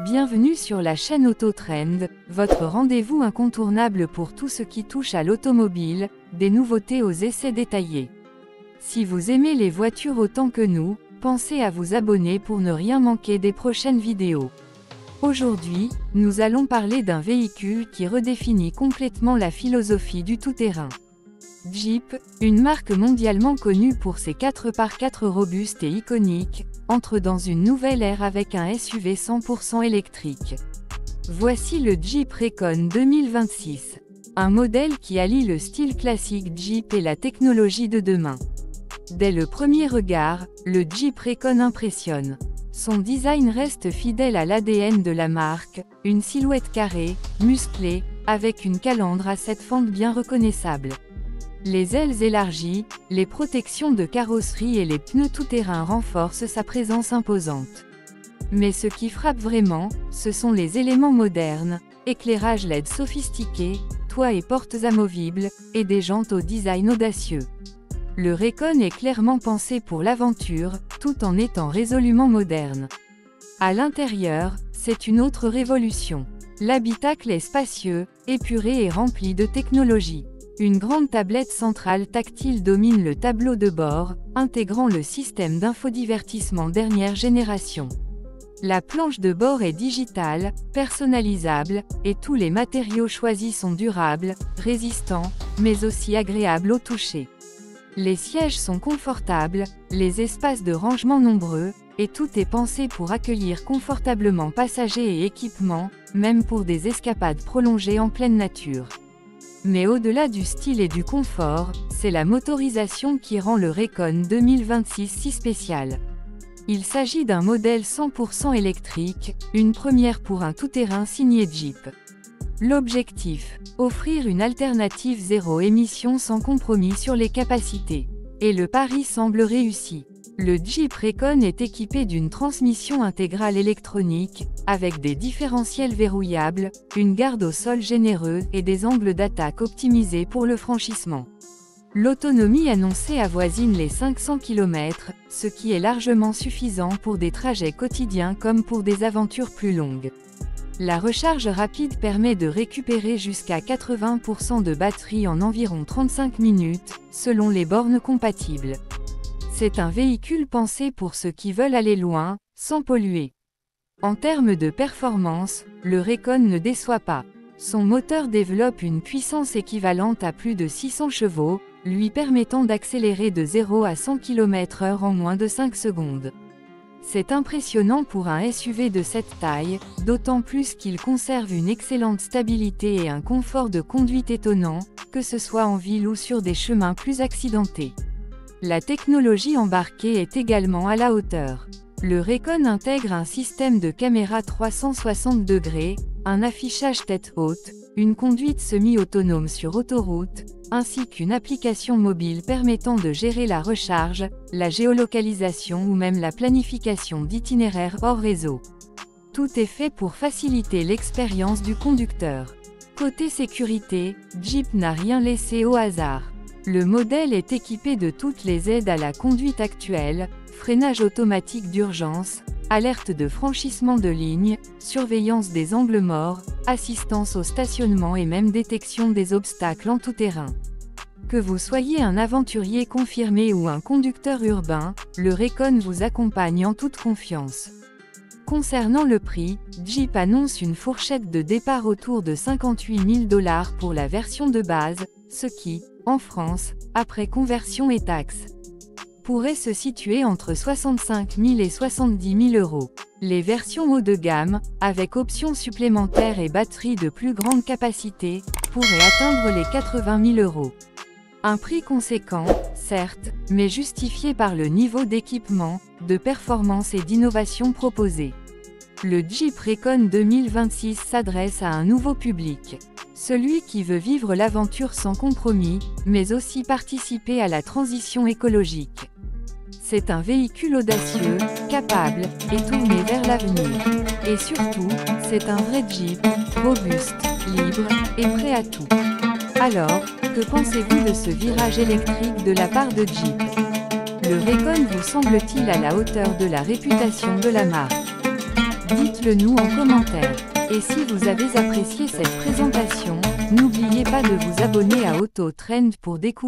Bienvenue sur la chaîne Autotrend, votre rendez-vous incontournable pour tout ce qui touche à l'automobile, des nouveautés aux essais détaillés. Si vous aimez les voitures autant que nous, pensez à vous abonner pour ne rien manquer des prochaines vidéos. Aujourd'hui, nous allons parler d'un véhicule qui redéfinit complètement la philosophie du tout-terrain. Jeep, une marque mondialement connue pour ses 4x4 robustes et iconiques, entre dans une nouvelle ère avec un SUV 100% électrique. Voici le Jeep Recon 2026. Un modèle qui allie le style classique Jeep et la technologie de demain. Dès le premier regard, le Jeep Recon impressionne. Son design reste fidèle à l'ADN de la marque, une silhouette carrée, musclée, avec une calandre à 7 fentes bien reconnaissables. Les ailes élargies, les protections de carrosserie et les pneus tout-terrain renforcent sa présence imposante. Mais ce qui frappe vraiment, ce sont les éléments modernes, éclairage LED sophistiqué, toit et portes amovibles, et des jantes au design audacieux. Le Recon est clairement pensé pour l'aventure, tout en étant résolument moderne. À l'intérieur, c'est une autre révolution. L'habitacle est spacieux, épuré et rempli de technologie. Une grande tablette centrale tactile domine le tableau de bord, intégrant le système d'infodivertissement dernière génération. La planche de bord est digitale, personnalisable, et tous les matériaux choisis sont durables, résistants, mais aussi agréables au toucher. Les sièges sont confortables, les espaces de rangement nombreux, et tout est pensé pour accueillir confortablement passagers et équipements, même pour des escapades prolongées en pleine nature. Mais au-delà du style et du confort, c'est la motorisation qui rend le Recon 2026 si spécial. Il s'agit d'un modèle 100% électrique, une première pour un tout-terrain signé Jeep. L'objectif, offrir une alternative zéro émission sans compromis sur les capacités. Et le pari semble réussi. Le Jeep Recon est équipé d'une transmission intégrale électronique, avec des différentiels verrouillables, une garde au sol généreuse et des angles d'attaque optimisés pour le franchissement. L'autonomie annoncée avoisine les 500 km, ce qui est largement suffisant pour des trajets quotidiens comme pour des aventures plus longues. La recharge rapide permet de récupérer jusqu'à 80% de batterie en environ 35 minutes, selon les bornes compatibles. C'est un véhicule pensé pour ceux qui veulent aller loin, sans polluer. En termes de performance, le Recon ne déçoit pas. Son moteur développe une puissance équivalente à plus de 600 chevaux, lui permettant d'accélérer de 0 à 100 km/h en moins de 5 secondes. C'est impressionnant pour un SUV de cette taille, d'autant plus qu'il conserve une excellente stabilité et un confort de conduite étonnant, que ce soit en ville ou sur des chemins plus accidentés. La technologie embarquée est également à la hauteur. Le Recon intègre un système de caméra 360 degrés, un affichage tête haute, une conduite semi-autonome sur autoroute, ainsi qu'une application mobile permettant de gérer la recharge, la géolocalisation ou même la planification d'itinéraires hors réseau. Tout est fait pour faciliter l'expérience du conducteur. Côté sécurité, Jeep n'a rien laissé au hasard. Le modèle est équipé de toutes les aides à la conduite actuelle, freinage automatique d'urgence, alerte de franchissement de ligne, surveillance des angles morts, assistance au stationnement et même détection des obstacles en tout-terrain. Que vous soyez un aventurier confirmé ou un conducteur urbain, le Recon vous accompagne en toute confiance. Concernant le prix, Jeep annonce une fourchette de départ autour de 58 000 $ pour la version de base, ce qui, en France, après conversion et taxes, pourrait se situer entre 65 000 et 70 000 €. Les versions haut de gamme, avec options supplémentaires et batterie de plus grande capacité, pourraient atteindre les 80 000 €. Un prix conséquent, certes, mais justifié par le niveau d'équipement, de performance et d'innovation proposé. Le Jeep Recon 2026 s'adresse à un nouveau public. Celui qui veut vivre l'aventure sans compromis, mais aussi participer à la transition écologique. C'est un véhicule audacieux, capable, et tourné vers l'avenir. Et surtout, c'est un vrai Jeep, robuste, libre, et prêt à tout. Alors, Que pensez-vous de ce virage électrique de la part de Jeep? Le Recon vous semble-t-il à la hauteur de la réputation de la marque? Dites-le nous en commentaire. Et si vous avez apprécié cette présentation, n'oubliez pas de vous abonner à Auto Trend pour découvrir